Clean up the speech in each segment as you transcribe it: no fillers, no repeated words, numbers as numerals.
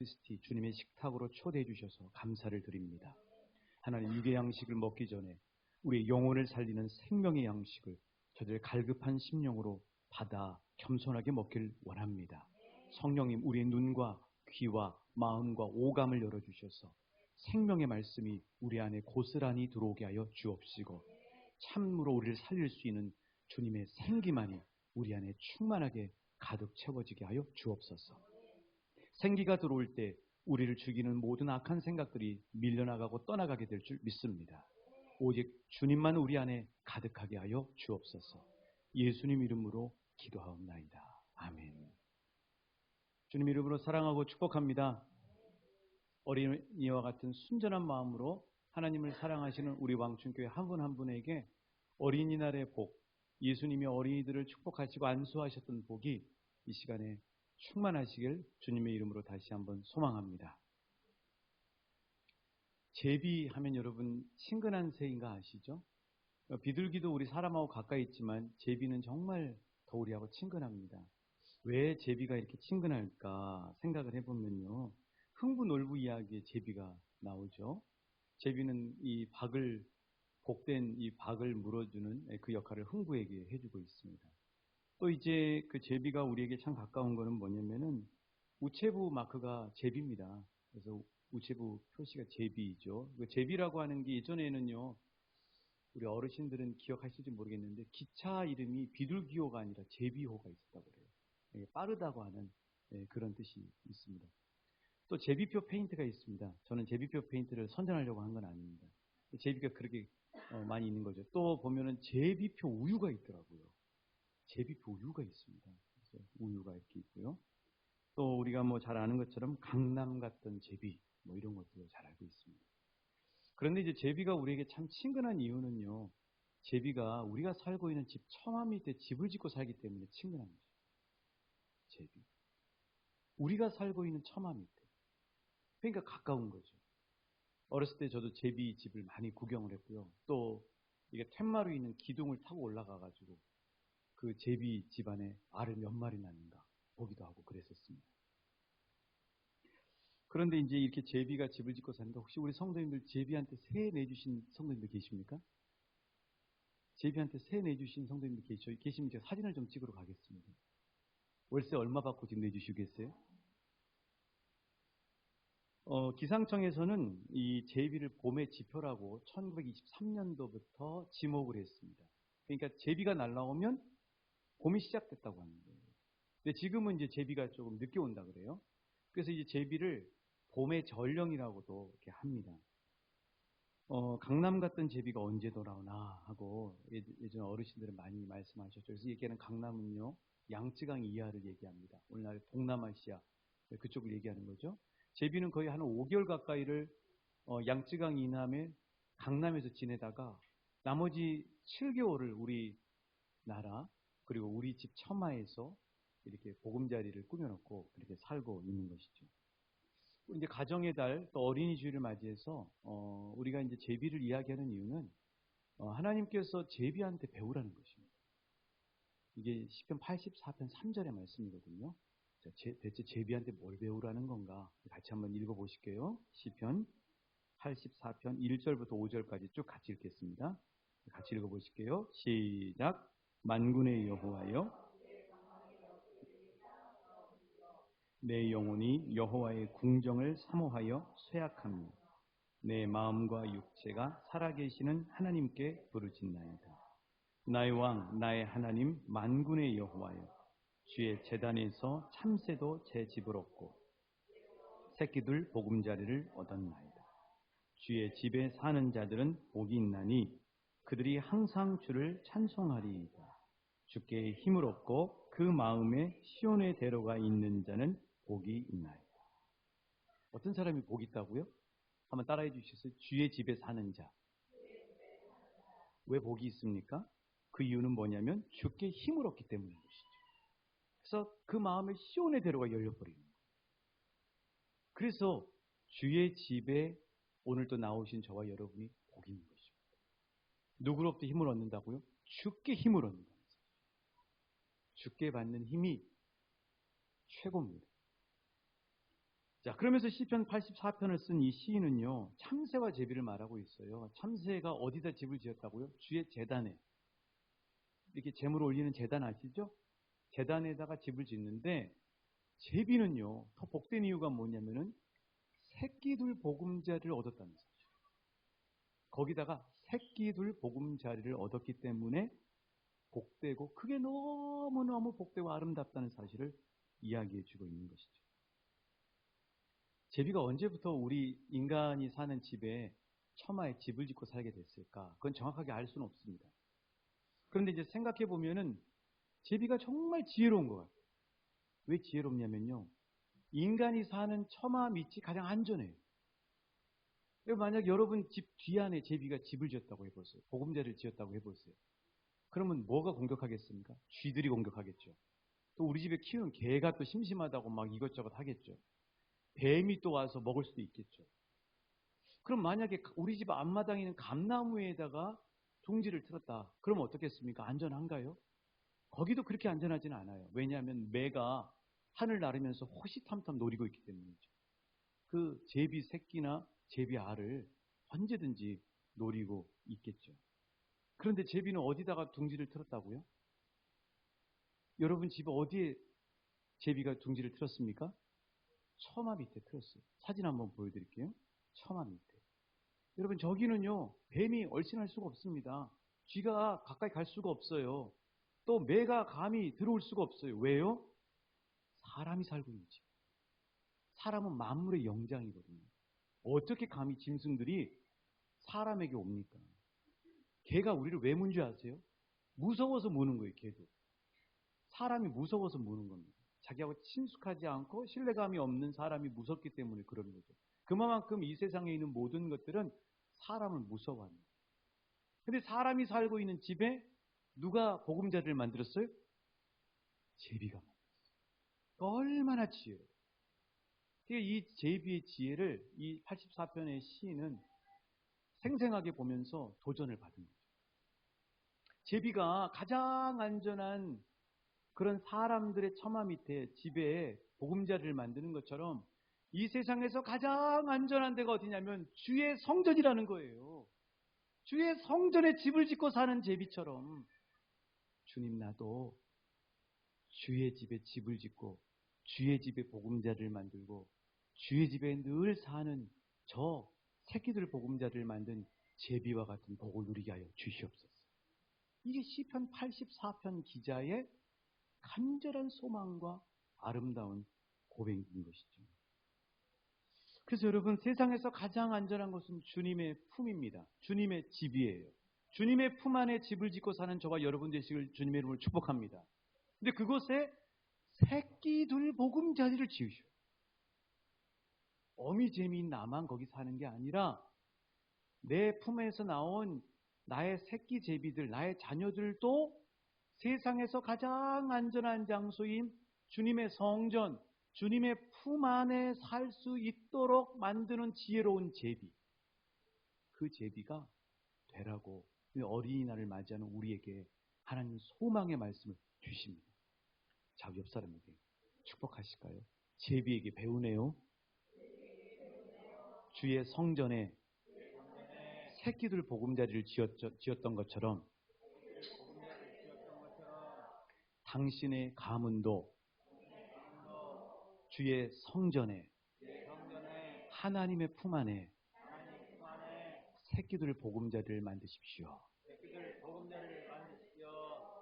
크리스티 주님의 식탁으로 초대해 주셔서 감사를 드립니다. 하나님, 육의 양식을 먹기 전에 우리의 영혼을 살리는 생명의 양식을 저들의 갈급한 심령으로 받아 겸손하게 먹길 원합니다. 성령님, 우리의 눈과 귀와 마음과 오감을 열어주셔서 생명의 말씀이 우리 안에 고스란히 들어오게 하여 주옵시고, 참으로 우리를 살릴 수 있는 주님의 생기만이 우리 안에 충만하게 가득 채워지게 하여 주옵소서. 생기가 들어올 때 우리를 죽이는 모든 악한 생각들이 밀려나가고 떠나가게 될 줄 믿습니다. 오직 주님만 우리 안에 가득하게 하여 주옵소서. 예수님 이름으로 기도하옵나이다. 아멘. 주님 이름으로 사랑하고 축복합니다. 어린이와 같은 순전한 마음으로 하나님을 사랑하시는 우리 왕춘교회 한 분 한 분에게 어린이날의 복, 예수님이 어린이들을 축복하시고 안수하셨던 복이 이 시간에 충만하시길 주님의 이름으로 다시 한번 소망합니다. 제비하면 여러분 친근한 새인가 아시죠? 비둘기도 우리 사람하고 가까이 있지만 제비는 정말 더 우리하고 친근합니다. 왜 제비가 이렇게 친근할까 생각을 해보면요, 흥부놀부 이야기에 제비가 나오죠. 제비는 이 박을, 복된 이 박을 물어주는 그 역할을 흥부에게 해주고 있습니다. 또 이제 그 제비가 우리에게 참 가까운 거는 뭐냐면은 우체부 마크가 제비입니다. 그래서 우체부 표시가 제비이죠. 그 제비라고 하는 게 예전에는요, 우리 어르신들은 기억하실지 모르겠는데 기차 이름이 비둘기호가 아니라 제비호가 있었다고 그래요. 빠르다고 하는 그런 뜻이 있습니다. 또 제비표 페인트가 있습니다. 저는 제비표 페인트를 선전하려고 한 건 아닙니다. 제비가 그렇게 많이 있는 거죠. 또 보면은 제비표 우유가 있더라고요. 제비표 우유가 있습니다. 그래서 우유가 이렇게 있고요. 또 우리가 뭐 잘 아는 것처럼 강남 같던 제비, 뭐 이런 것들을 잘 알고 있습니다. 그런데 이제 제비가 우리에게 참 친근한 이유는요, 제비가 우리가 살고 있는 집 처마 밑에 집을 짓고 살기 때문에 친근한 거죠. 제비. 우리가 살고 있는 처마 밑에. 그러니까 가까운 거죠. 어렸을 때 저도 제비 집을 많이 구경을 했고요. 또 이게 툇마루 있는 기둥을 타고 올라가가지고 그 제비 집안에 알을 몇 마리 낳는가 보기도 하고 그랬었습니다. 그런데 이제 이렇게 제비가 집을 짓고 사는데 혹시 우리 성도님들 제비한테 새 내주신 성도님들 계십니까? 제비한테 새 내주신 성도님들 계시면 제가 사진을 좀 찍으러 가겠습니다. 월세 얼마 받고 지금 내주시겠어요? 기상청에서는 이 제비를 봄의 지표라고 1923년도부터 지목을 했습니다. 그러니까 제비가 날아오면 봄이 시작됐다고 하는 거예요. 근데 지금은 이제 제비가 조금 늦게 온다 그래요. 그래서 이제 제비를 봄의 전령이라고도 이렇게 합니다. 강남 갔던 제비가 언제 돌아오나 하고 예전 어르신들은 많이 말씀하셨죠. 그래서 얘기하는 강남은요, 양쯔강 이하를 얘기합니다. 오늘날 동남아시아 그쪽을 얘기하는 거죠. 제비는 거의 한 5개월 가까이를 양쯔강 이남에 강남에서 지내다가 나머지 7개월을 우리나라 그리고 우리 집 처마에서 이렇게 보금자리를 꾸며놓고 그렇게 살고 있는 것이죠. 이제 가정의 달, 또 어린이 주일을 맞이해서 우리가 이제 제비를 이야기하는 이유는 하나님께서 제비한테 배우라는 것입니다. 이게 시편 84편 3절의 말씀이거든요. 자, 대체 제비한테 뭘 배우라는 건가? 같이 한번 읽어보실게요. 시편 84편 1절부터 5절까지 쭉 같이 읽겠습니다. 같이 읽어보실게요. 시작. 만군의 여호와여, 내 영혼이 여호와의 궁정을 사모하여 쇠약합니다. 내 마음과 육체가 살아계시는 하나님께 부르짖나이다. 나의 왕, 나의 하나님, 만군의 여호와여, 주의 제단에서 참새도 제 집을 얻고 새끼들 보금자리를 얻었나이다. 주의 집에 사는 자들은 복이 있나니 그들이 항상 주를 찬송하리이다. 주께 힘을 얻고 그 마음에 시온의 대로가 있는 자는 복이 있나이다. 어떤 사람이 복이 있다고요? 한번 따라해 주시겠어요? 주의 집에 사는 자. 왜 복이 있습니까? 그 이유는 뭐냐면 주께 힘을 얻기 때문인 것이죠. 그래서 그 마음에 시온의 대로가 열려버리는 거예요. 그래서 주의 집에 오늘 또 나오신 저와 여러분이 복이 있는 것입니다. 누구로부터 힘을 얻는다고요? 주께 힘을 얻는다는 거죠. 주께 받는 힘이 최고입니다. 자, 그러면서 시편 84편을 쓴 이 시인은요, 참새와 제비를 말하고 있어요. 참새가 어디다 집을 지었다고요? 주의 제단에. 이렇게 제물을 올리는 제단 아시죠? 제단에다가 집을 짓는데, 제비는요, 더 복된 이유가 뭐냐면은, 새끼둘 보금자리를 얻었다는 사실. 거기다가 새끼둘 보금자리를 얻었기 때문에 복되고, 그게 너무너무 복되고 아름답다는 사실을 이야기해 주고 있는 것이죠. 제비가 언제부터 우리 인간이 사는 집에 처마에 집을 짓고 살게 됐을까? 그건 정확하게 알 수는 없습니다. 그런데 이제 생각해 보면은 제비가 정말 지혜로운 것 같아요. 왜 지혜롭냐면요. 인간이 사는 처마 밑이 가장 안전해요. 만약 여러분 집 뒤 안에 제비가 집을 지었다고 해보세요. 보금자리를 지었다고 해보세요. 그러면 뭐가 공격하겠습니까? 쥐들이 공격하겠죠. 또 우리 집에 키우는 개가 또 심심하다고 막 이것저것 하겠죠. 뱀이 또 와서 먹을 수도 있겠죠. 그럼 만약에 우리 집 앞마당에 있는 감나무에다가 둥지를 틀었다. 그럼 어떻겠습니까? 안전한가요? 거기도 그렇게 안전하지는 않아요. 왜냐하면 매가 하늘 나르면서 호시탐탐 노리고 있기 때문이죠. 그 제비 새끼나 제비 알을 언제든지 노리고 있겠죠. 그런데 제비는 어디다가 둥지를 틀었다고요? 여러분 집 어디에 제비가 둥지를 틀었습니까? 처마 밑에 틀었어요. 사진 한번 보여드릴게요. 처마 밑에. 여러분 저기는요 뱀이 얼씬할 수가 없습니다. 쥐가 가까이 갈 수가 없어요. 또 매가 감히 들어올 수가 없어요. 왜요? 사람이 살고 있는 집. 사람은 만물의 영장이거든요. 어떻게 감히 짐승들이 사람에게 옵니까? 개가 우리를 왜 문 줄 아세요? 무서워서 무는 거예요. 개도. 사람이 무서워서 무는 겁니다. 자기하고 친숙하지 않고 신뢰감이 없는 사람이 무섭기 때문에 그런 거죠. 그만큼 이 세상에 있는 모든 것들은 사람을 무서워합니다. 근데 사람이 살고 있는 집에 누가 보금자리를 만들었어요? 제비가 만들었어요. 얼마나 지혜로워요. 이 제비의 지혜를 이 84편의 시인은 생생하게 보면서 도전을 받은 거죠. 제비가 가장 안전한 그런 사람들의 처마 밑에 집에 보금자리를 만드는 것처럼 이 세상에서 가장 안전한 데가 어디냐면 주의 성전이라는 거예요. 주의 성전에 집을 짓고 사는 제비처럼 주님 나도 주의 집에 집을 짓고 주의 집에 보금자리를 만들고 주의 집에 늘 사는 저 새끼들 보금자리를 만든 제비와 같은 복을 누리게 하여 주시옵소서. 이게 시편 84편 기자의 간절한 소망과 아름다운 고백인 것이죠. 그래서 여러분 세상에서 가장 안전한 것은 주님의 품입니다. 주님의 집이에요. 주님의 품 안에 집을 짓고 사는 저와 여러분 되시길 주님의 이름으로 축복합니다. 근데 그곳에 새끼둘 보금자리를 지으셔. 어미재미인 나만 거기 사는 게 아니라 내 품에서 나온 나의 새끼 제비들, 나의 자녀들도 세상에서 가장 안전한 장소인 주님의 성전, 주님의 품 안에 살 수 있도록 만드는 지혜로운 제비. 그 제비가 되라고 어린이날을 맞이하는 우리에게 하나님 소망의 말씀을 주십니다. 자, 옆 사람에게 축복하실까요? 제비에게 배우네요. 주의 성전에 새끼들 보금자리를 지었던 것처럼 당신의 가문도 주의 성전에 하나님의 품 안에 새끼들 보금자리를 만드십시오.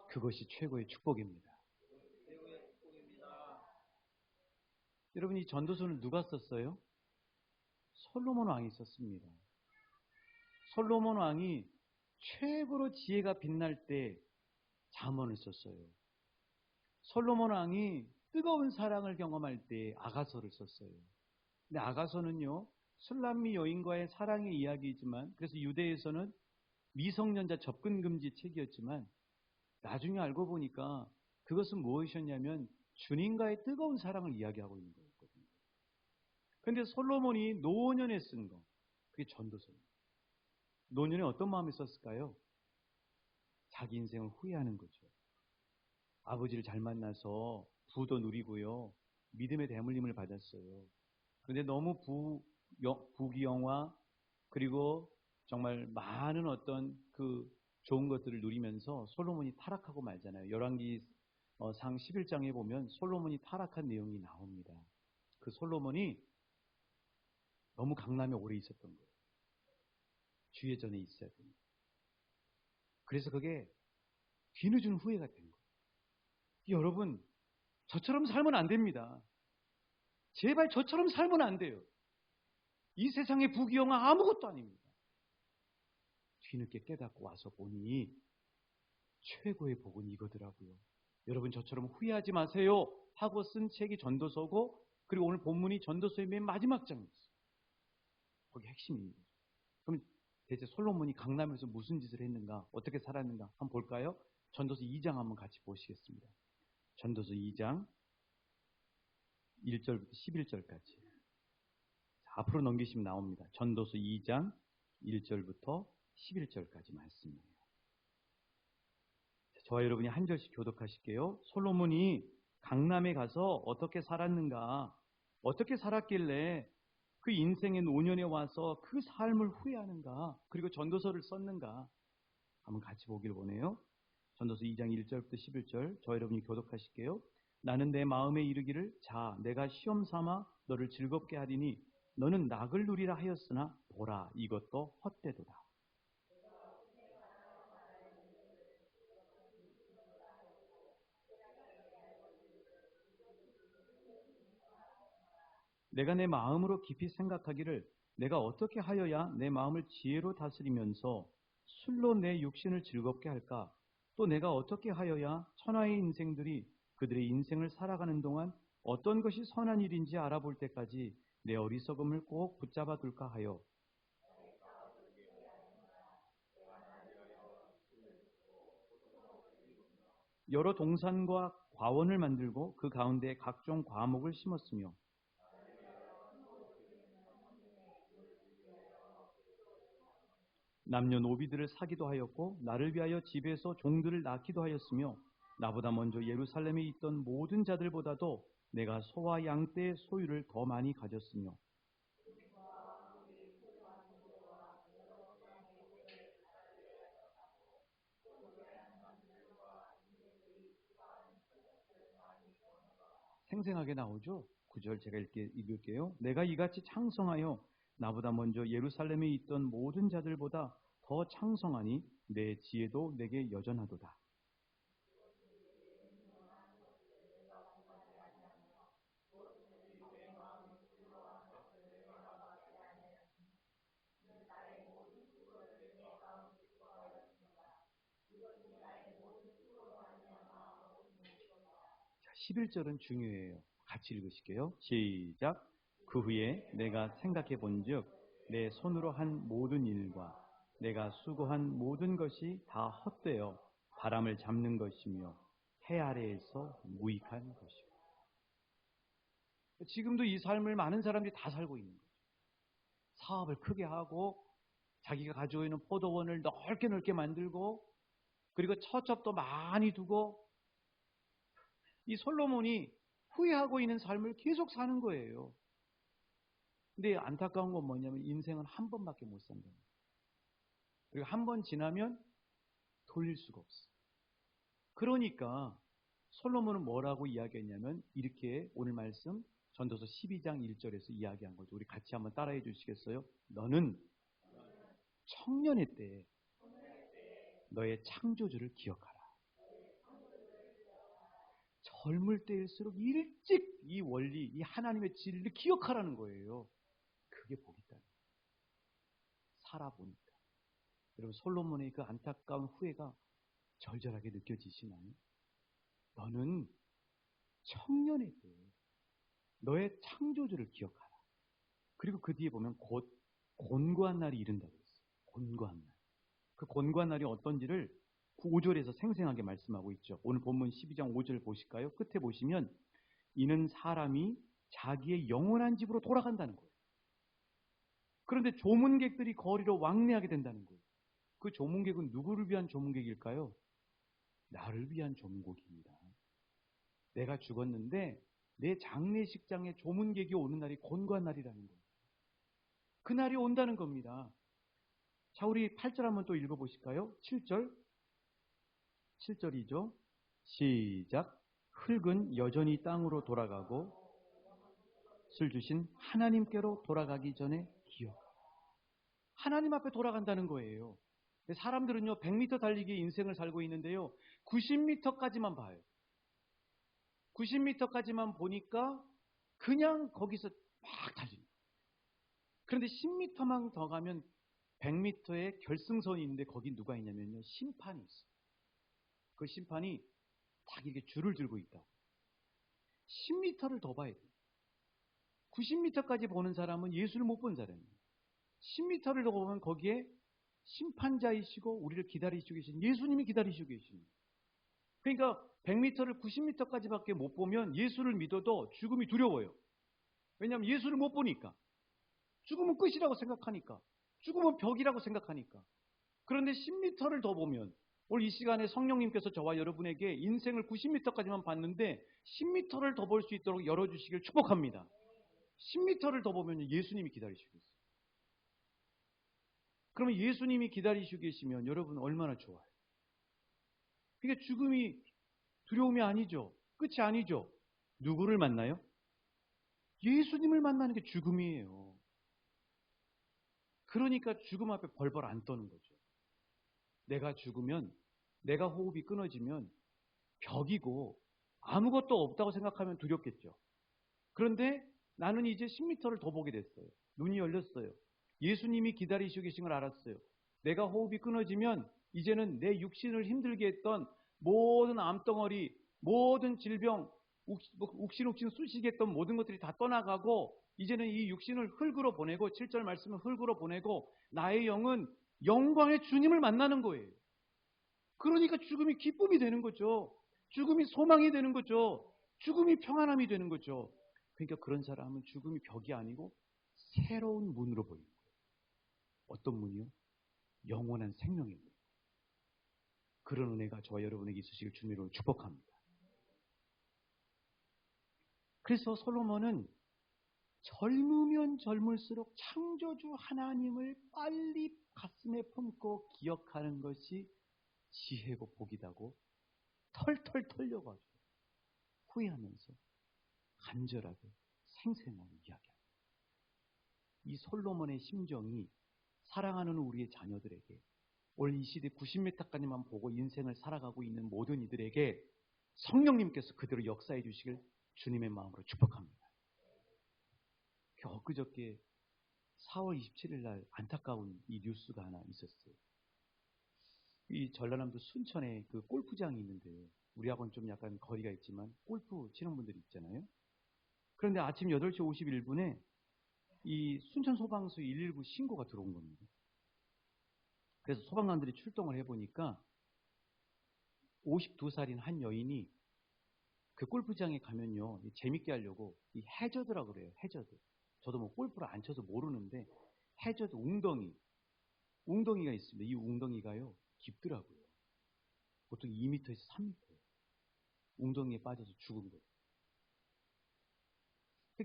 그것이 최고의 축복입니다. 여러분 이 전도서는 누가 썼어요? 솔로몬 왕이 썼습니다. 솔로몬 왕이 최고로 지혜가 빛날 때 잠언을 썼어요. 솔로몬 왕이 뜨거운 사랑을 경험할 때 아가서를 썼어요. 근데 아가서는요, 술람미 여인과의 사랑의 이야기이지만, 그래서 유대에서는 미성년자 접근 금지 책이었지만, 나중에 알고 보니까 그것은 무엇이었냐면 주님과의 뜨거운 사랑을 이야기하고 있는 거였거든요. 그런데 솔로몬이 노년에 쓴 거, 그게 전도서입니다. 노년에 어떤 마음이 썼을까요? 자기 인생을 후회하는 거죠. 아버지를 잘 만나서 부도 누리고요. 믿음의 대물림을 받았어요. 그런데 너무 부귀영화 그리고 정말 많은 어떤 그 좋은 것들을 누리면서 솔로몬이 타락하고 말잖아요. 열왕기 상 11장에 보면 솔로몬이 타락한 내용이 나옵니다. 그 솔로몬이 너무 강남에 오래 있었던 거예요. 주의 전에 있어야 됩니다. 그래서 그게 뒤늦은 후회가 된 거예요. 여러분, 저처럼 살면 안 됩니다. 제발 저처럼 살면 안 돼요. 이 세상의 부귀영화 아무것도 아닙니다. 뒤늦게 깨닫고 와서 보니 최고의 복은 이거더라고요. 여러분 저처럼 후회하지 마세요 하고 쓴 책이 전도서고, 그리고 오늘 본문이 전도서의 맨 마지막 장이었어요. 거기 핵심입니다. 그럼 대체 솔로몬이 강남에서 무슨 짓을 했는가, 어떻게 살았는가 한번 볼까요? 전도서 2장 한번 같이 보시겠습니다. 전도서 2장 1절부터 11절까지. 앞으로 넘기시면 나옵니다. 전도서 2장 1절부터 11절까지 말씀이에요. 저와 여러분이 한 절씩 교독하실게요. 솔로몬이 강남에 가서 어떻게 살았는가, 어떻게 살았길래 그 인생의 노년에 와서 그 삶을 후회하는가, 그리고 전도서를 썼는가 한번 같이 보길 원해요. 전도서 2장 1절부터 11절 저와 여러분이 교독하실게요. 나는 내 마음에 이르기를 자 내가 시험 삼아 너를 즐겁게 하리니 너는 낙을 누리라 하였으나 보라 이것도 헛되도다. 내가 내 마음으로 깊이 생각하기를 내가 어떻게 하여야 내 마음을 지혜로 다스리면서 술로 내 육신을 즐겁게 할까? 또 내가 어떻게 하여야 천하의 인생들이 그들의 인생을 살아가는 동안 어떤 것이 선한 일인지 알아볼 때까지 내 어리석음을 꼭 붙잡아 둘까 하여 여러 동산과 과원을 만들고 그 가운데 각종 과목을 심었으며 남녀노비들을 사기도 하였고 나를 위하여 집에서 종들을 낳기도 하였으며 나보다 먼저 예루살렘에 있던 모든 자들보다도 내가 소와 양떼의 소유를 더 많이 가졌으며 생생하게 나오죠. 9절 제가 읽을게요. 내가 이같이 창성하여 나보다 먼저 예루살렘에 있던 모든 자들보다 더 창성하니 내 지혜도 내게 여전하도다. 자, 11절은 중요해요. 같이 읽으실게요. 시작. 그 후에 내가 생각해 본즉 내 손으로 한 모든 일과 내가 수고한 모든 것이 다 헛되어 바람을 잡는 것이며 해 아래에서 무익한 것이고. 지금도 이 삶을 많은 사람들이 다 살고 있는 거죠. 사업을 크게 하고 자기가 가지고 있는 포도원을 넓게 넓게 만들고 그리고 처첩도 많이 두고 이 솔로몬이 후회하고 있는 삶을 계속 사는 거예요. 근데 안타까운 건 뭐냐면 인생은 한 번밖에 못 산다. 그리고 한 번 지나면 돌릴 수가 없어. 그러니까 솔로몬은 뭐라고 이야기했냐면 이렇게 오늘 말씀 전도서 12장 1절에서 이야기한 거죠. 우리 같이 한번 따라해 주시겠어요? 너는 청년의 때에 너의 창조주를 기억하라. 젊을 때일수록 일찍 이 원리, 이 하나님의 진리를 기억하라는 거예요. 그게 복이다. 살아보니까. 여러분 솔로몬의 그 안타까운 후회가 절절하게 느껴지시나요? 너는 청년의 때에 너의 창조주를 기억하라. 그리고 그 뒤에 보면 곧 곤고한 날이 이른다고 했어요. 곤고한 날. 그 곤고한 날이 어떤지를 5절에서 생생하게 말씀하고 있죠. 오늘 본문 12장 5절 보실까요? 끝에 보시면 이는 사람이 자기의 영원한 집으로 돌아간다는 거예요. 그런데 조문객들이 거리로 왕래하게 된다는 거예요. 그 조문객은 누구를 위한 조문객일까요? 나를 위한 조문객입니다. 내가 죽었는데 내 장례식장에 조문객이 오는 날이 곤고한 날이라는 거예요. 그 날이 온다는 겁니다. 자, 우리 8절 한번 또 읽어보실까요? 7절. 7절이죠. 시작. 흙은 여전히 땅으로 돌아가고 술 주신 하나님께로 돌아가기 전에 기억. 하나님 앞에 돌아간다는 거예요. 사람들은요, 100m 달리기 인생을 살고 있는데요, 90m까지만 봐요. 90m까지만 보니까 그냥 거기서 막 달립니다. 그런데 10m만 더 가면 100m의 결승선이 있는데 거기 누가 있냐면요, 심판이 있어요. 그 심판이 딱 이렇게 줄을 들고 있다. 10m를 더 봐야 돼요. 90m까지 보는 사람은 예수를 못 본 사람이에요. 10m를 더 보면 거기에 심판자이시고 우리를 기다리시고 계신 예수님이 기다리시고 계십니다. 그러니까 100m를 90m까지밖에 못 보면 예수를 믿어도 죽음이 두려워요. 왜냐하면 예수를 못 보니까. 죽음은 끝이라고 생각하니까. 죽음은 벽이라고 생각하니까. 그런데 10m를 더 보면, 오늘 이 시간에 성령님께서 저와 여러분에게 인생을 90m까지만 봤는데 10m를 더 볼 수 있도록 열어주시길 축복합니다. 10m를 더 보면 예수님이 기다리시고 있어요. 그러면 예수님이 기다리시고 계시면 여러분 얼마나 좋아요. 그러니까 죽음이 두려움이 아니죠. 끝이 아니죠. 누구를 만나요? 예수님을 만나는 게 죽음이에요. 그러니까 죽음 앞에 벌벌 안 떠는 거죠. 내가 죽으면, 내가 호흡이 끊어지면 벽이고 아무것도 없다고 생각하면 두렵겠죠. 그런데 나는 이제 10m를 더 보게 됐어요. 눈이 열렸어요. 예수님이 기다리시고 계신 걸 알았어요. 내가 호흡이 끊어지면 이제는 내 육신을 힘들게 했던 모든 암덩어리, 모든 질병, 욱신욱신 쑤시게 했던 모든 것들이 다 떠나가고 이제는 이 육신을 흙으로 보내고 7절 말씀은 흙으로 보내고 나의 영은 영광의 주님을 만나는 거예요. 그러니까 죽음이 기쁨이 되는 거죠. 죽음이 소망이 되는 거죠. 죽음이 평안함이 되는 거죠. 그러니까 그런 사람은 죽음이 벽이 아니고 새로운 문으로 보이는 거예요. 어떤 문이요? 영원한 생명의 문. 그런 은혜가 저와 여러분에게 있으시길 주님으로 축복합니다. 그래서 솔로몬은 젊으면 젊을수록 창조주 하나님을 빨리 가슴에 품고 기억하는 것이 지혜고 복이다고 털털 털려가지고 후회하면서 간절하게 생생하게 이야기합니다. 이 솔로몬의 심정이 사랑하는 우리의 자녀들에게 오늘 이 시대 90m까지만 보고 인생을 살아가고 있는 모든 이들에게 성령님께서 그대로 역사해 주시길 주님의 마음으로 축복합니다. 엊그저께 4월 27일 날 안타까운 이 뉴스가 하나 있었어요. 이 전라남도 순천에 그 골프장이 있는데 우리하고는 좀 약간 거리가 있지만 골프 치는 분들이 있잖아요. 그런데 아침 8시 51분에 이 순천 소방서 119 신고가 들어온 겁니다. 그래서 소방관들이 출동을 해보니까 52살인 한 여인이 그 골프장에 가면요, 재밌게 하려고 이 해저드라고 그래요. 해저드. 저도 뭐 골프를 안 쳐서 모르는데 해저드 웅덩이가 있습니다. 이 웅덩이가요 깊더라고요. 보통 2m에서 3m. 웅덩이에 빠져서 죽은 거예요.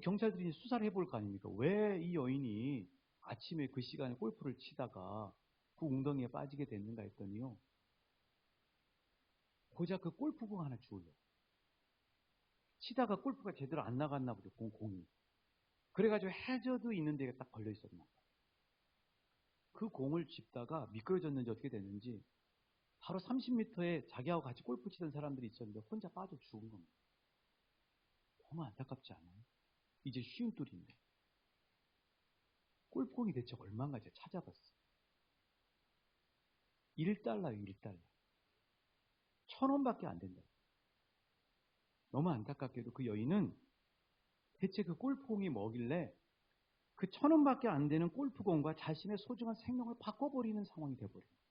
경찰들이 수사를 해볼 거 아닙니까? 왜 이 여인이 아침에 그 시간에 골프를 치다가 그 웅덩이에 빠지게 됐는가 했더니요, 고작 그 골프공 하나 주워요. 치다가 골프가 제대로 안 나갔나 보죠, 공이. 그래가지고 해저드 있는 데가 딱 걸려 있었나 봐요. 그 공을 짚다가 미끄러졌는지 어떻게 됐는지 바로 30m에 자기하고 같이 골프 치던 사람들이 있었는데 혼자 빠져 죽은 겁니다. 너무 안타깝지 않아요? 이제 쉬운 뚫인데. 골프공이 대체 얼마인가 제가 찾아봤어요. 1달러예요, 1달러. 1,000원밖에 안 된다. 너무 안타깝게도 그 여인은 대체 그 골프공이 뭐길래 그 1,000원밖에 안 되는 골프공과 자신의 소중한 생명을 바꿔버리는 상황이 돼버린 거예요.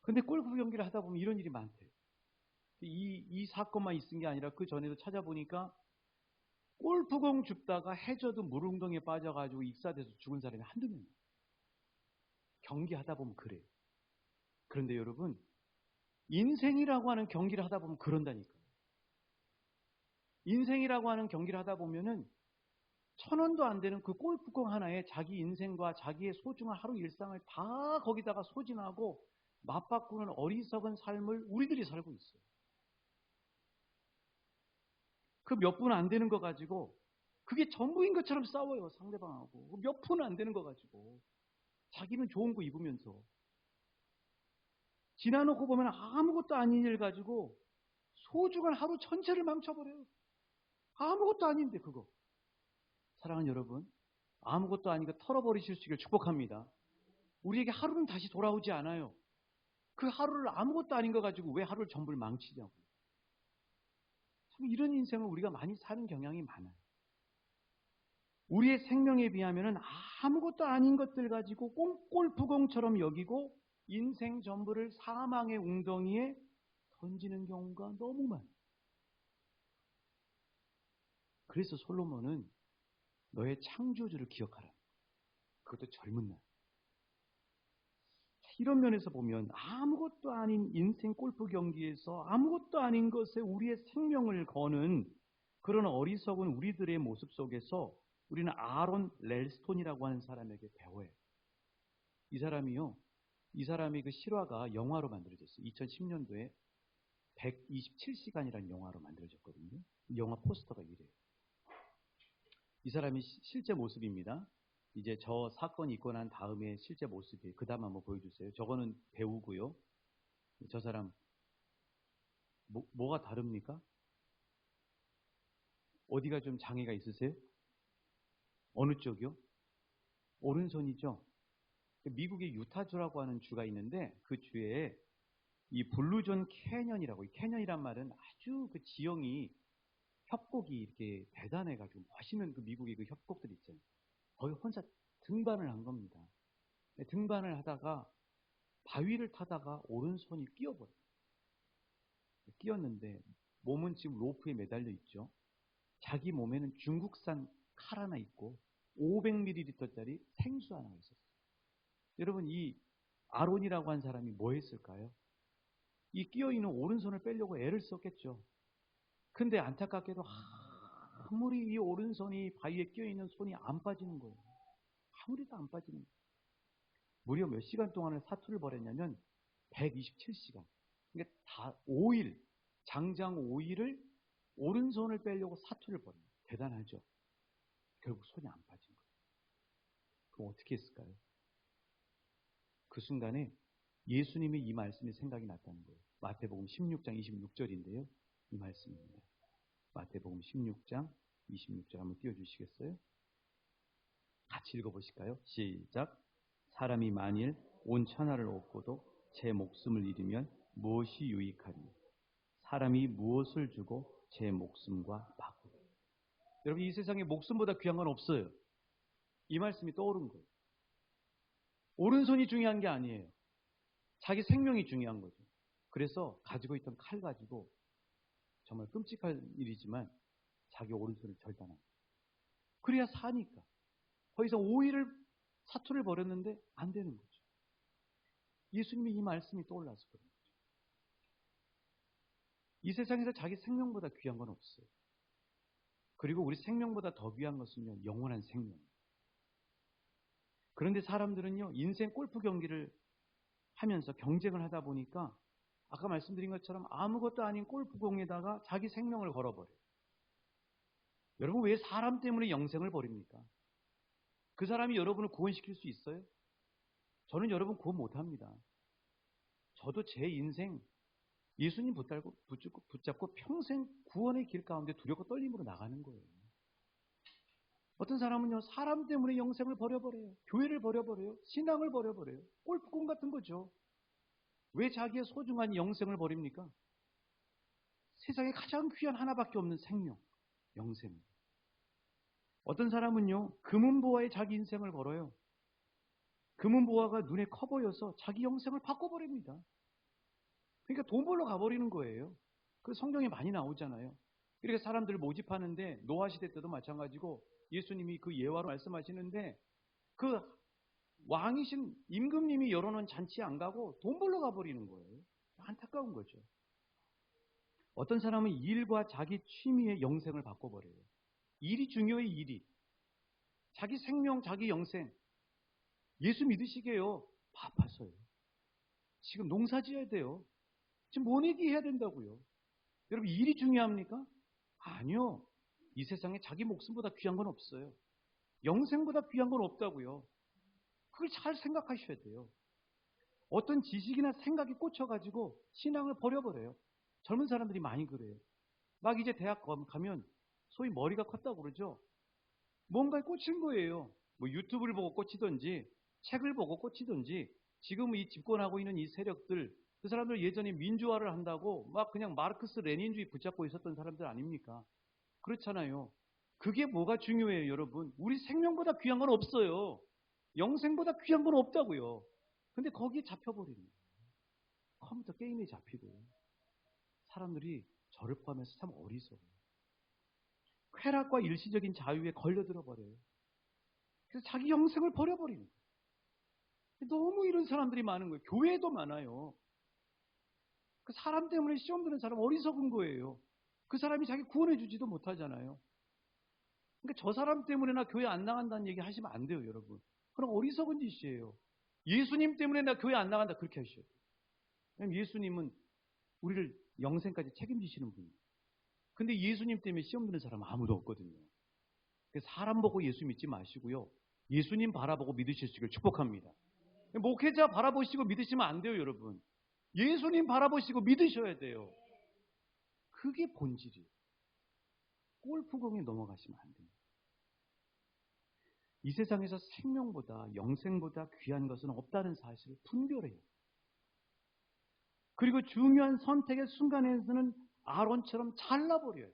근데 골프 경기를 하다 보면 이런 일이 많대요. 이 사건만 있은 게 아니라 그 전에도 찾아보니까 골프공 줍다가 해저드 물웅덩이에 빠져가지고 익사돼서 죽은 사람이 한두 명이에요. 경기하다 보면 그래요. 그런데 여러분, 인생이라고 하는 경기를 하다 보면 그런다니까요. 인생이라고 하는 경기를 하다 보면은 1,000원도 안 되는 그 골프공 하나에 자기 인생과 자기의 소중한 하루 일상을 다 거기다가 소진하고 맞바꾸는 어리석은 삶을 우리들이 살고 있어요. 그 몇 분 안 되는 거 가지고 그게 전부인 것처럼 싸워요, 상대방하고. 몇 푼 안 되는 거 가지고. 자기는 좋은 거 입으면서. 지나놓고 보면 아무것도 아닌 일 가지고 소중한 하루 전체를 망쳐버려요. 아무것도 아닌데 그거. 사랑하는 여러분, 아무것도 아닌 거 털어버리실 수 있기를 축복합니다. 우리에게 하루는 다시 돌아오지 않아요. 그 하루를 아무것도 아닌 거 가지고 왜 하루를 전부를 망치냐고. 참 이런 인생을 우리가 많이 사는 경향이 많아요. 우리의 생명에 비하면 아무것도 아닌 것들 가지고 골프공처럼 여기고 인생 전부를 사망의 웅덩이에 던지는 경우가 너무 많아요. 그래서 솔로몬은 너의 창조주를 기억하라. 그것도 젊은 날. 이런 면에서 보면 아무것도 아닌 인생 골프 경기에서 아무것도 아닌 것에 우리의 생명을 거는 그런 어리석은 우리들의 모습 속에서 우리는 아론 렐스톤이라고 하는 사람에게 배워요. 이 사람이 그 실화가 영화로 만들어졌어요. 2010년도에 127시간이라는 영화로 만들어졌거든요. 영화 포스터가 이래요. 이 사람이 실제 모습입니다. 이제 저 사건이 있고 난 다음에 실제 모습이에요. 그 다음 한번 보여주세요. 저거는 배우고요. 저 사람 뭐가 다릅니까? 어디가 좀 장애가 있으세요? 어느 쪽이요? 오른손이죠. 미국의 유타주라고 하는 주가 있는데 그 주에 이 블루존 캐년이라고, 이 캐년이란 말은 아주 그 지형이 협곡이 이렇게 대단해가지고 멋있는 그 미국의 그 협곡들 있잖아요. 거기 혼자 등반을 한 겁니다. 등반을 하다가 바위를 타다가 오른손이 끼어버려요. 끼었는데 몸은 지금 로프에 매달려 있죠. 자기 몸에는 중국산 칼 하나 있고 500ml짜리 생수 하나 있었어요. 여러분, 이 아론이라고 한 사람이 뭐 했을까요? 이 끼어있는 오른손을 빼려고 애를 썼겠죠. 근데 안타깝게도 아무리 이 오른손이 바위에 끼어있는 손이 안 빠지는 거예요. 아무리도 안 빠지는 거예요. 무려 몇 시간 동안을 사투를 벌였냐면 127시간. 그러니까 다 5일, 장장 5일을 오른손을 빼려고 사투를 벌여요. 대단하죠? 결국 손이 안 빠진 거예요. 그럼 어떻게 했을까요? 그 순간에 예수님의 이 말씀이 생각이 났다는 거예요. 마태복음 16장 26절인데요. 이 말씀입니다. 마태복음 16장 26절 한번 띄워주시겠어요? 같이 읽어보실까요? 시작. 사람이 만일 온 천하를 얻고도 제 목숨을 잃으면 무엇이 유익하리? 사람이 무엇을 주고 제 목숨과 바꾸리? 여러분, 이 세상에 목숨보다 귀한 건 없어요. 이 말씀이 떠오른 거예요. 오른손이 중요한 게 아니에요. 자기 생명이 중요한 거죠. 그래서 가지고 있던 칼 가지고 정말 끔찍한 일이지만 자기 오른손을 절단합니다. 그래야 사니까. 거기서 5일을 사투를 벌였는데 안 되는 거죠. 예수님이 이 말씀이 떠올라서 그런 거죠. 이 세상에서 자기 생명보다 귀한 건 없어요. 그리고 우리 생명보다 더 귀한 것은요, 영원한 생명. 그런데 사람들은요, 인생 골프 경기를 하면서 경쟁을 하다 보니까 아까 말씀드린 것처럼 아무것도 아닌 골프공에다가 자기 생명을 걸어버려요. 여러분, 왜 사람 때문에 영생을 버립니까? 그 사람이 여러분을 구원시킬 수 있어요? 저는 여러분 구원 못합니다. 저도 제 인생 예수님 붙잡고 평생 구원의 길 가운데 두렵고 떨림으로 나가는 거예요. 어떤 사람은요, 사람 때문에 영생을 버려버려요. 교회를 버려버려요. 신앙을 버려버려요. 골프공 같은 거죠. 왜 자기의 소중한 영생을 버립니까? 세상에 가장 귀한 하나밖에 없는 생명, 영생. 어떤 사람은요, 금은보화에 자기 인생을 걸어요. 금은보화가 눈에 커 보여서 자기 영생을 바꿔버립니다. 그러니까 돈 벌러 가버리는 거예요. 그 성경에 많이 나오잖아요. 이렇게 사람들을 모집하는데 노아 시대 때도 마찬가지고 예수님이 그 예화로 말씀하시는데 그 왕이신 임금님이 열어놓은 잔치에 안 가고 돈 벌러 가버리는 거예요. 안타까운 거죠. 어떤 사람은 일과 자기 취미의 영생을 바꿔버려요. 일이 중요해, 일이. 자기 생명, 자기 영생. 예수 믿으시게요. 바빠서요. 지금 농사 지어야 돼요. 지금 모내기 해야 된다고요. 여러분, 일이 중요합니까? 아니요. 이 세상에 자기 목숨보다 귀한 건 없어요. 영생보다 귀한 건 없다고요. 그걸 잘 생각하셔야 돼요. 어떤 지식이나 생각이 꽂혀가지고 신앙을 버려버려요. 젊은 사람들이 많이 그래요. 막 이제 대학 가면 소위 머리가 컸다고 그러죠. 뭔가에 꽂힌 거예요. 뭐 유튜브를 보고 꽂히든지 책을 보고 꽂히든지 지금 이 집권하고 있는 이 세력들, 그 사람들 예전에 민주화를 한다고 막 그냥 마르크스 레닌주의 붙잡고 있었던 사람들 아닙니까? 그렇잖아요. 그게 뭐가 중요해요, 여러분? 우리 생명보다 귀한 건 없어요. 영생보다 귀한 건 없다고요. 근데 거기에 잡혀버리는 거예요. 컴퓨터 게임에 잡히고 사람들이 저를 포함해서 참 어리석어요. 쾌락과 일시적인 자유에 걸려들어 버려요. 그래서 자기 영생을 버려버리는 거예요. 너무 이런 사람들이 많은 거예요. 교회에도 많아요. 그 사람 때문에 시험 드는 사람 어리석은 거예요. 그 사람이 자기 구원해 주지도 못하잖아요. 그러니까 저 사람 때문에 나 교회 안 나간다는 얘기 하시면 안 돼요, 여러분. 그럼 어리석은 짓이에요. 예수님 때문에 나 교회 안 나간다 그렇게 하셔야 돼요. 왜냐면 예수님은 우리를 영생까지 책임지시는 분이에요. 근데 예수님 때문에 시험 드는 사람은 아무도 없거든요. 그래서 사람 보고 예수 믿지 마시고요. 예수님 바라보고 믿으시기를 축복합니다. 목회자 바라보시고 믿으시면 안 돼요, 여러분. 예수님 바라보시고 믿으셔야 돼요. 그게 본질이에요. 골프공에 넘어가시면 안 됩니다. 이 세상에서 생명보다 영생보다 귀한 것은 없다는 사실을 분별해요. 그리고 중요한 선택의 순간에서는 아론처럼 잘라버려요.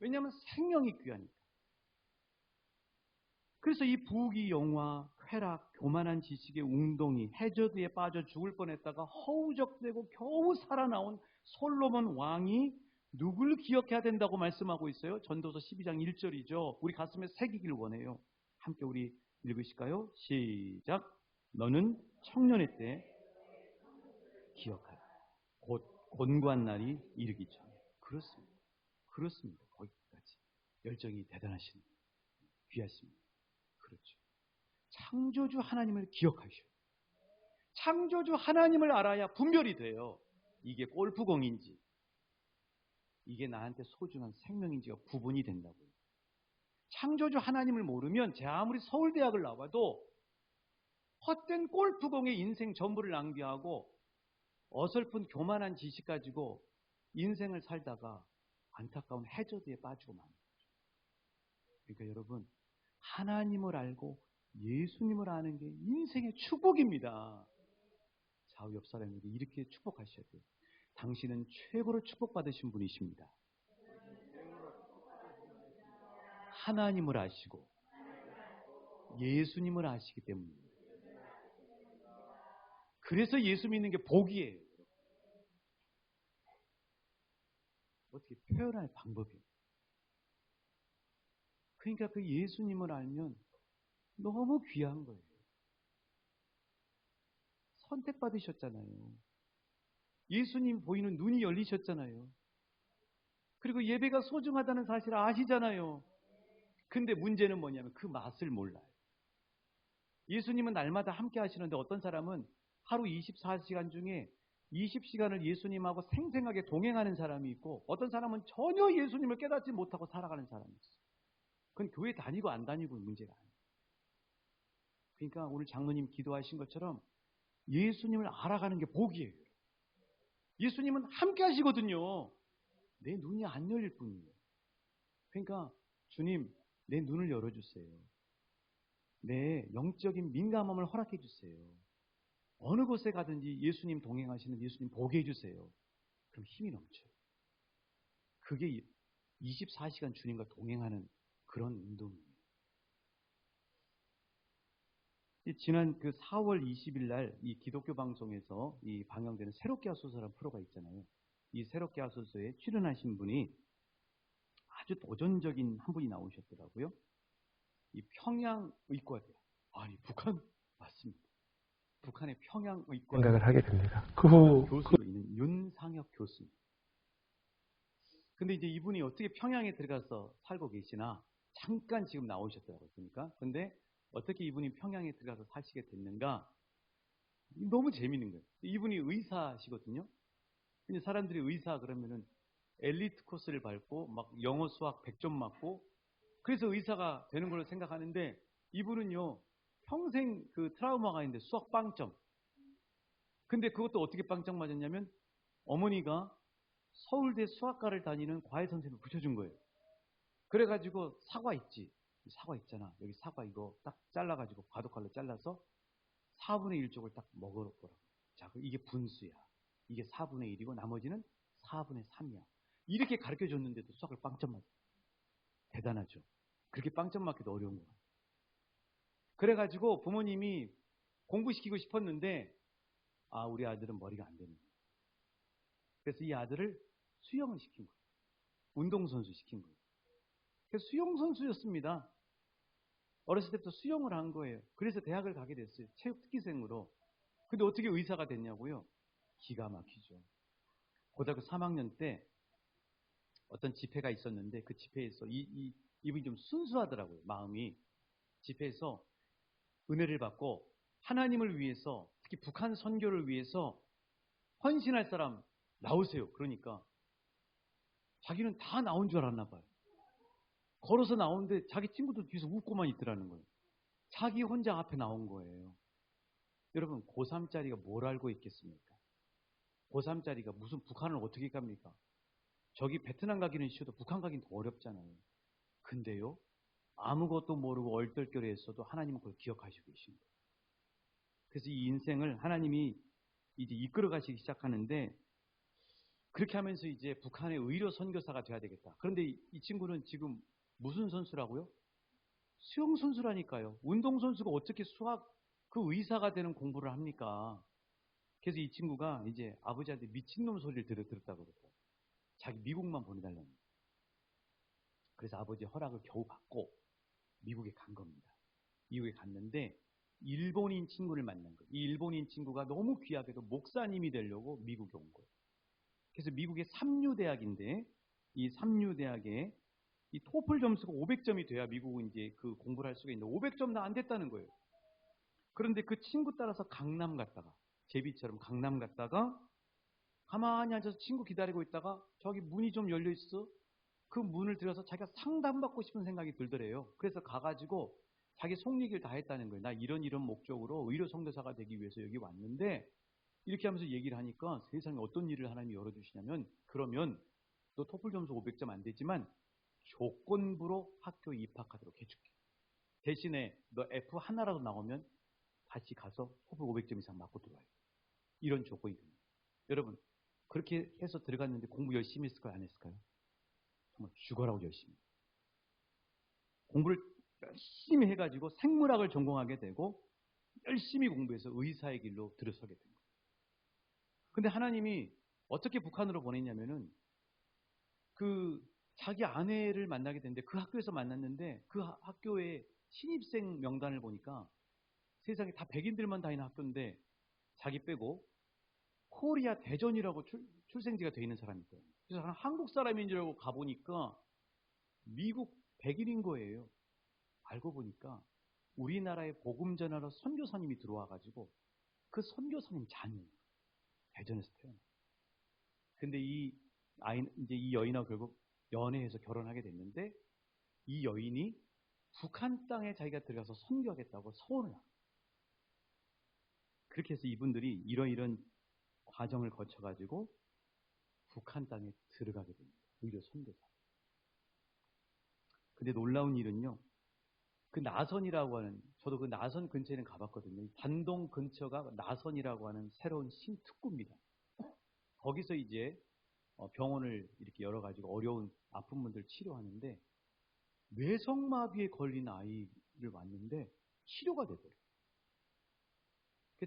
왜냐하면 생명이 귀하니까. 그래서 이 부귀, 영화, 쾌락, 교만한 지식의 웅덩이, 해저드에 빠져 죽을 뻔했다가 허우적대고 겨우 살아나온 솔로몬 왕이 누굴 기억해야 된다고 말씀하고 있어요? 전도서 12장 1절이죠. 우리 가슴에 새기길 원해요. 함께 우리 읽으실까요? 시작. 너는 청년의 때 기억하라. 곧 곤고한 날이 이르기 전에. 그렇습니다. 그렇습니다. 거기까지. 열정이 대단하신, 귀하십니다. 그렇죠. 창조주 하나님을 기억하셔요. 창조주 하나님을 알아야 분별이 돼요. 이게 골프공인지, 이게 나한테 소중한 생명인지가 구분이 된다고요. 창조주 하나님을 모르면 제 아무리 서울대학을 나와도 헛된 골프공에 인생 전부를 낭비하고 어설픈 교만한 지식 가지고 인생을 살다가 안타까운 해저드에 빠지고 마는 거죠. 그러니까 여러분, 하나님을 알고 예수님을 아는 게 인생의 축복입니다. 좌우 옆 사람에게 이렇게 축복하셔야 돼요. 당신은 최고로 축복받으신 분이십니다. 하나님을 아시고 예수님을 아시기 때문입니다. 그래서 예수 믿는 게 복이에요. 어떻게 표현할 방법이에요. 그러니까 그 예수님을 알면 너무 귀한 거예요. 선택받으셨잖아요. 예수님 보이는 눈이 열리셨잖아요. 그리고 예배가 소중하다는 사실을 아시잖아요. 근데 문제는 뭐냐면 그 맛을 몰라요. 예수님은 날마다 함께 하시는데 어떤 사람은 하루 24시간 중에 20시간을 예수님하고 생생하게 동행하는 사람이 있고 어떤 사람은 전혀 예수님을 깨닫지 못하고 살아가는 사람이 있어요. 그건 교회 다니고 안 다니고 문제가 아니에요. 그러니까 오늘 장로님 기도하신 것처럼 예수님을 알아가는 게 복이에요. 예수님은 함께 하시거든요. 내 눈이 안 열릴 뿐이에요. 그러니까 주님, 내 눈을 열어주세요. 내 영적인 민감함을 허락해 주세요. 어느 곳에 가든지 예수님 동행하시는 예수님 보게 해주세요. 그럼 힘이 넘쳐요. 그게 24시간 주님과 동행하는 그런 운동이에요. 지난 그 4월 20일 날 이 기독교 방송에서 이 방영되는 새롭게 하소서라는 프로가 있잖아요. 이 새롭게 하소서에 출연하신 분이 아주 도전적인 한 분이 나오셨더라고요. 이 평양 의과대학. 아니, 북한 맞습니다. 북한의 평양의과 생각을 하게 됩니다. 그 후 교수로 있는 윤상혁 교수입니다. 근데 이제 이분이 어떻게 평양에 들어가서 살고 계시나 잠깐 지금 나오셨더라고요. 그러니까. 근데 어떻게 이분이 평양에 들어가서 사시게 됐는가? 너무 재밌는 거예요. 이분이 의사시거든요. 근데 사람들이 의사 그러면은 엘리트 코스를 밟고 막 영어 수학 100점 맞고 그래서 의사가 되는 걸로 생각하는데 이분은요 평생 그 트라우마가 있는데 수학 빵점. 근데 그것도 어떻게 빵점 맞았냐면 어머니가 서울대 수학과를 다니는 과외 선생님을 붙여준 거예요. 그래가지고 사과 있지. 사과 있잖아. 여기 사과 이거 딱 잘라가지고 과도칼로 잘라서 4분의 1쪽을 딱 먹어보라고. 자, 이게 분수야. 이게 4분의 1이고 나머지는 4분의 3이야. 이렇게 가르쳐 줬는데도 수학을 빵점 맞아. 대단하죠. 그렇게 빵점 맞기도 어려운 거야. 그래가지고 부모님이 공부시키고 싶었는데 아, 우리 아들은 머리가 안 되는 거야. 그래서 이 아들을 수영을 시킨 거예요. 운동선수 시킨 거예요. 그래서 수영선수였습니다. 어렸을 때부터 수영을 한 거예요. 그래서 대학을 가게 됐어요. 체육특기생으로. 근데 어떻게 의사가 됐냐고요? 기가 막히죠. 고등학교 3학년 때 어떤 집회가 있었는데 그 집회에서 이분이 좀 순수하더라고요. 마음이. 집회에서 은혜를 받고 하나님을 위해서 특히 북한 선교를 위해서 헌신할 사람 나오세요. 그러니까 자기는 다 나온 줄 알았나 봐요. 걸어서 나오는데 자기 친구들 뒤에서 웃고만 있더라는 거예요. 자기 혼자 앞에 나온 거예요. 여러분 고3짜리가 뭘 알고 있겠습니까? 고3짜리가 무슨 북한을 어떻게 갑니까? 저기 베트남 가기는 쉬워도 북한 가기는 더 어렵잖아요. 근데요 아무것도 모르고 얼떨결에 있어도 하나님은 그걸 기억하시고 계신 거예요. 그래서 이 인생을 하나님이 이제 이끌어 가시기 시작하는데 그렇게 하면서 이제 북한의 의료 선교사가 돼야 되겠다. 그런데 이 친구는 지금 무슨 선수라고요? 수영 선수라니까요. 운동 선수가 어떻게 수학 그 의사가 되는 공부를 합니까? 그래서 이 친구가 이제 아버지한테 미친놈 소리를 들었다고 그러더라고요. 자기 미국만 보내달라는 거예요. 그래서 아버지 허락을 겨우 받고 미국에 간 겁니다. 미국에 갔는데 일본인 친구를 만난 거예요. 이 일본인 친구가 너무 귀하게도 목사님이 되려고 미국에 온 거예요. 그래서 미국의 삼류대학인데 이 삼류대학에 이 토플 점수가 500점이 돼야 미국은 이제 그 공부를 할 수가 있는데 500점 다 안 됐다는 거예요. 그런데 그 친구 따라서 강남 갔다가 제비처럼 강남 갔다가 가만히 앉아서 친구 기다리고 있다가 저기 문이 좀 열려 있어. 그 문을 들어서 자기가 상담받고 싶은 생각이 들더래요. 그래서 가가지고 자기 속 얘기를 다 했다는 거예요. 나 이런 목적으로 의료 선교사가 되기 위해서 여기 왔는데 이렇게 하면서 얘기를 하니까 세상에 어떤 일을 하나님이 열어주시냐면 그러면 너 토플 점수 500점 안 되지만 조건부로 학교에 입학하도록 해줄게. 대신에 너 F 하나라도 나오면 다시 가서 토플 500점 이상 맞고 들어와요. 이런 조건이 됩니다. 여러분 그렇게 해서 들어갔는데 공부 열심히 했을까요? 안 했을까요? 정말 죽어라고 열심히. 공부를 열심히 해가지고 생물학을 전공하게 되고 열심히 공부해서 의사의 길로 들어서게 된 거예요. 근데 하나님이 어떻게 북한으로 보냈냐면은 그 자기 아내를 만나게 됐는데 그 학교에서 만났는데 그 학교의 신입생 명단을 보니까 세상에 다 백인들만 다니는 학교인데 자기 빼고 코리아 대전이라고 출생지가 되어 있는 사람이 있어요. 그래서 한국 사람인 줄 알고 가보니까 미국 백인인 거예요. 알고 보니까 우리나라에 복음 전하러 선교사님이 들어와가지고 그 선교사님 자녀예요. 대전에서 태어나. 근데 이제 이 여인하고 결국 연애해서 결혼하게 됐는데 이 여인이 북한 땅에 자기가 들어가서 선교하겠다고 서원을 합니다. 그렇게 해서 이분들이 이런 과정을 거쳐가지고 북한 땅에 들어가게 됩니다. 오히려 선교사. 근데 놀라운 일은요. 그 나선이라고 하는, 저도 그 나선 근처에는 가봤거든요. 단동 근처가 나선이라고 하는 새로운 신특구입니다. 거기서 이제 병원을 이렇게 열어가지고 어려운 아픈 분들 치료하는데 뇌성마비에 걸린 아이를 왔는데 치료가 되더라고요.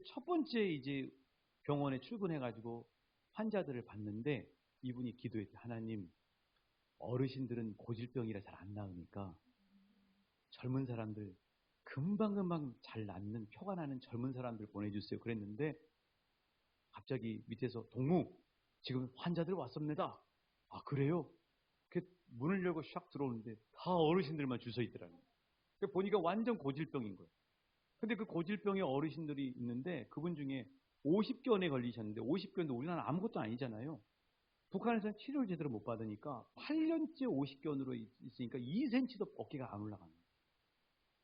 첫 번째 이제 병원에 출근해가지고 환자들을 봤는데 이분이 기도했대. 하나님, 어르신들은 고질병이라 잘 안 나으니까 젊은 사람들 금방금방 잘 낫는 표가 나는 젊은 사람들 보내주세요. 그랬는데 갑자기 밑에서 동무 지금 환자들 왔습니다. 아 그래요? 그 문을 열고 샥 들어오는데 다 어르신들만 줄 서 있더라고요. 보니까 완전 고질병인 거예요. 근데 그 고질병의 어르신들이 있는데 그분 중에 50견에 걸리셨는데 50견도 우리나라는 아무것도 아니잖아요. 북한에서는 치료를 제대로 못 받으니까 8년째 50견으로 있으니까 2cm도 어깨가 안 올라가는 거예요.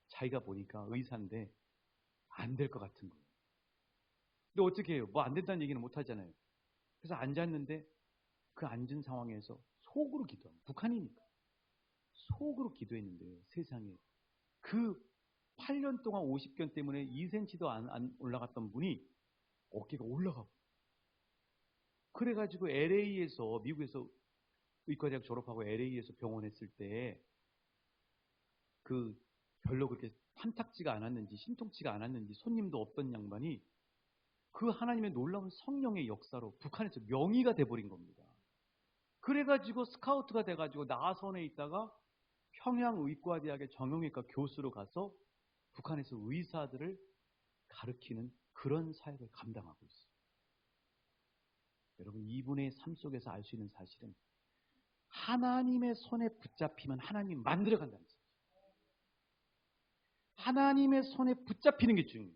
자기가 보니까 의사인데 안 될 것 같은 거예요. 근데 어떻게 해요? 뭐 안 된다는 얘기는 못 하잖아요. 그래서 앉았는데 그 앉은 상황에서 속으로 기도합니다. 북한이니까. 속으로 기도했는데요. 세상에. 그 8년 동안 50견 때문에 2cm도 안 올라갔던 분이 어깨가 올라가고. 그래가지고 LA에서, 미국에서 의과대학 졸업하고 LA에서 병원 했을 때 그 별로 그렇게 탐탁지가 않았는지 신통치가 않았는지 손님도 없던 양반이 그 하나님의 놀라운 성령의 역사로 북한에서 명의가 돼버린 겁니다. 그래가지고 스카우트가 돼가지고 나선에 있다가 평양의과대학의 정형외과 교수로 가서 북한에서 의사들을 가르치는 그런 사역을 감당하고 있어요. 여러분 이분의 삶 속에서 알 수 있는 사실은 하나님의 손에 붙잡히면 하나님 만들어간다는 사실. 하나님의 손에 붙잡히는 게 중요해요.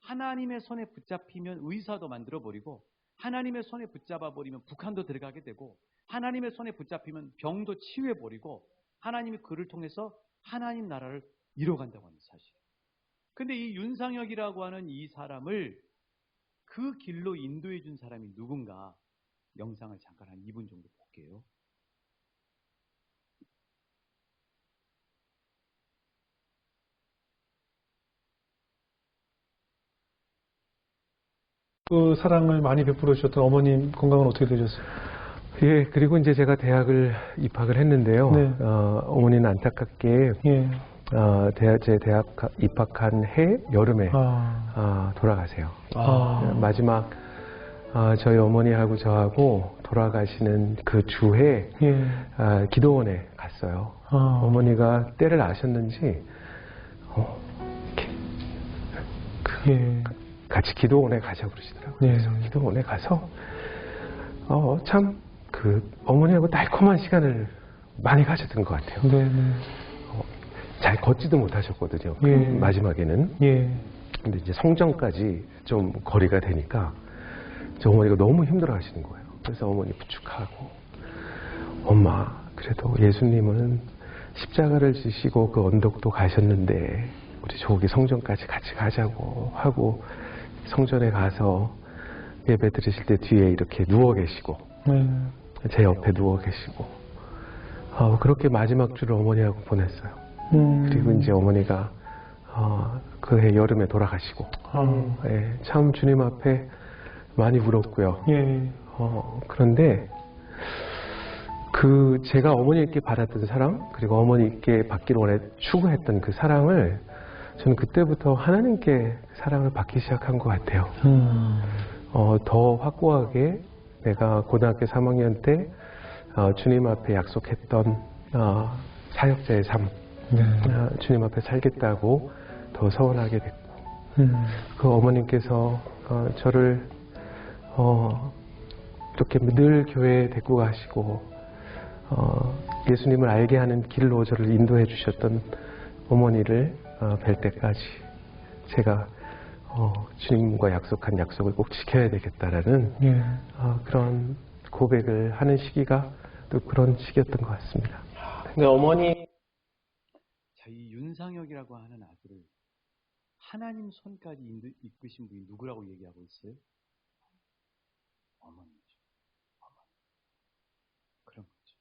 하나님의 손에 붙잡히면 의사도 만들어버리고 하나님의 손에 붙잡아버리면 북한도 들어가게 되고 하나님의 손에 붙잡히면 병도 치유해버리고 하나님이 그를 통해서 하나님 나라를 이뤄간다고 하는 사실. 근데 이 윤상혁이라고 하는 이 사람을 그 길로 인도해 준 사람이 누군가 영상을 잠깐 한 2분 정도 볼게요. 그 사랑을 많이 베풀어 주셨던 어머님 건강은 어떻게 되셨어요? 예, 그리고 이제 제가 대학을 입학을 했는데요. 네. 어머니는 안타깝게 예. 제 대학 입학한 해 여름에 돌아가세요. 마지막 저희 어머니하고 저하고 돌아가시는 그 주에 예. 기도원에 갔어요. 어머니가 때를 아셨는지 예. 같이 기도원에 가자고 그러시더라고요. 예. 그래서 기도원에 가서 참 그 어머니하고 달콤한 시간을 많이 가졌던 것 같아요. 네. 잘 걷지도 못하셨거든요. 예. 마지막에는. 예. 근데 이제 성전까지 좀 거리가 되니까 저 어머니가 너무 힘들어 하시는 거예요. 그래서 어머니 부축하고 엄마 그래도 예수님은 십자가를 지시고 그 언덕도 가셨는데 우리 저기 성전까지 같이 가자고 하고 성전에 가서 예배 드리실 때 뒤에 이렇게 누워 계시고 제 옆에 누워 계시고 그렇게 마지막 주를 어머니하고 보냈어요. 그리고 이제 어머니가 그해 여름에 돌아가시고 예, 참 주님 앞에 많이 울었고요. 예. 그런데 그 제가 어머니께 받았던 사랑 그리고 어머니께 받기로 추구했던 그 사랑을 저는 그때부터 하나님께 사랑을 받기 시작한 것 같아요. 더 확고하게 내가 고등학교 3학년 때 주님 앞에 약속했던 사역자의 삶 주님 앞에 살겠다고 더 서원하게 됐고 그 어머님께서 저를 이렇게 늘 교회에 데리고 가시고 예수님을 알게 하는 길로 저를 인도해 주셨던 어머니를 뵐 때까지 제가 주님과 약속한 약속을 꼭 지켜야 되겠다라는 그런 고백을 하는 시기가 또 그런 시기였던 것 같습니다. 근데 어머니 자, 이 윤상혁이라고 하는 아들을 하나님 손까지 이끄신 분이 누구라고 얘기하고 있어요? 어머니죠. 어머니. 그런 거죠.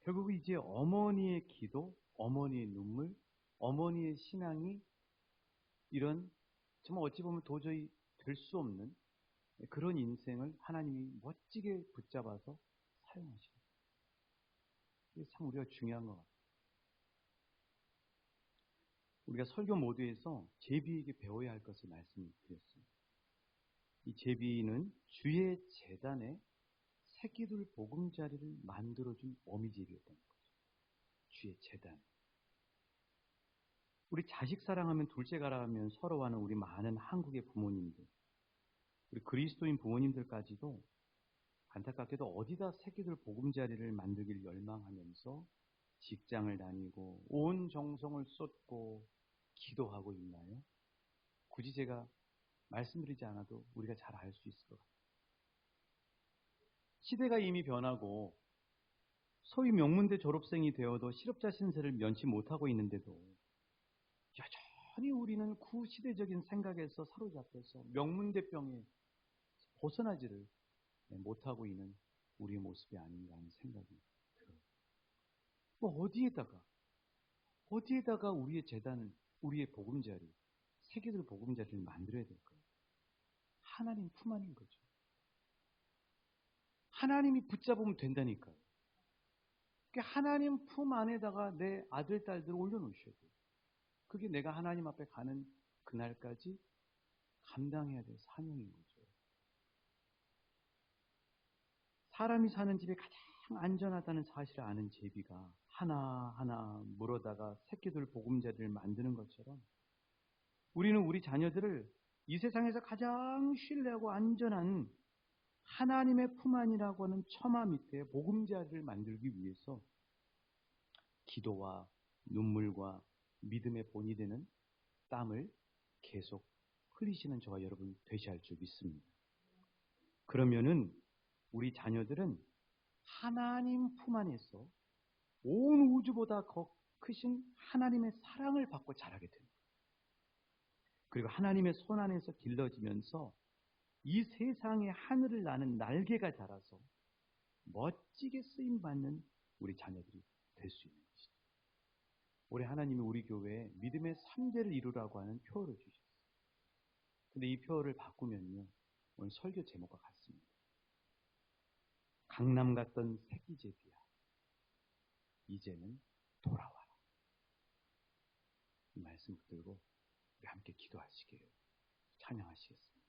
결국 이제 어머니의 기도, 어머니의 눈물, 어머니의 신앙이 이런 정말 어찌 보면 도저히 될 수 없는 그런 인생을 하나님이 멋지게 붙잡아서 사용하시는 거예요. 이게 참 우리가 중요한 것 같아요. 우리가 설교 모두에서 제비에게 배워야 할 것을 말씀드렸습니다. 이 제비는 주의 제단에 새끼들 보금자리를 만들어준 어미제비였다는 거죠. 주의 제단. 우리 자식 사랑하면 둘째 가라하면 서러워하는 우리 많은 한국의 부모님들, 우리 그리스도인 부모님들까지도 안타깝게도 어디다 새끼들 보금자리를 만들길 열망하면서 직장을 다니고 온 정성을 쏟고 기도하고 있나요? 굳이 제가 말씀드리지 않아도 우리가 잘 알 수 있을 것 같아요. 시대가 이미 변하고 소위 명문대 졸업생이 되어도 실업자 신세를 면치 못하고 있는데도 여전히 우리는 구시대적인 생각에서 사로잡혀서 명문대병에 벗어나지를 못하고 있는 우리의 모습이 아닌가 하는 생각이 들어요. 뭐 어디에다가 우리의 재단을, 우리의 보금자리, 새끼들 보금자리를 만들어야 될까요? 하나님 품 안인 거죠. 하나님이 붙잡으면 된다니까요. 그러니까 하나님 품 안에다가 내 아들, 딸들을 올려놓으셔야 돼요. 그게 내가 하나님 앞에 가는 그날까지 감당해야 될 사명인 거죠. 사람이 사는 집이 가장 안전하다는 사실을 아는 제비가 하나하나 물어다가 새끼들 보금자리를 만드는 것처럼 우리는 우리 자녀들을 이 세상에서 가장 신뢰하고 안전한 하나님의 품 안이라고 하는 처마 밑에 보금자리를 만들기 위해서 기도와 눈물과 믿음의 본이 되는 땀을 계속 흘리시는 저와 여러분 되셔야 할 줄 믿습니다. 그러면은 우리 자녀들은 하나님 품 안에서 온 우주보다 더 크신 하나님의 사랑을 받고 자라게 됩니다. 그리고 하나님의 손 안에서 길러지면서 이 세상의 하늘을 나는 날개가 자라서 멋지게 쓰임받는 우리 자녀들이 될 수 있는 것이죠. 올해 하나님이 우리 교회에 믿음의 3대를 이루라고 하는 표어를 주셨어요. 근데 이 표어를 바꾸면요, 오늘 설교 제목과 같습니다. 강남 갔던 새끼제비야, 이제는 돌아와라. 이 말씀 붙들고 우리 함께 기도하시게요. 찬양하시겠습니다.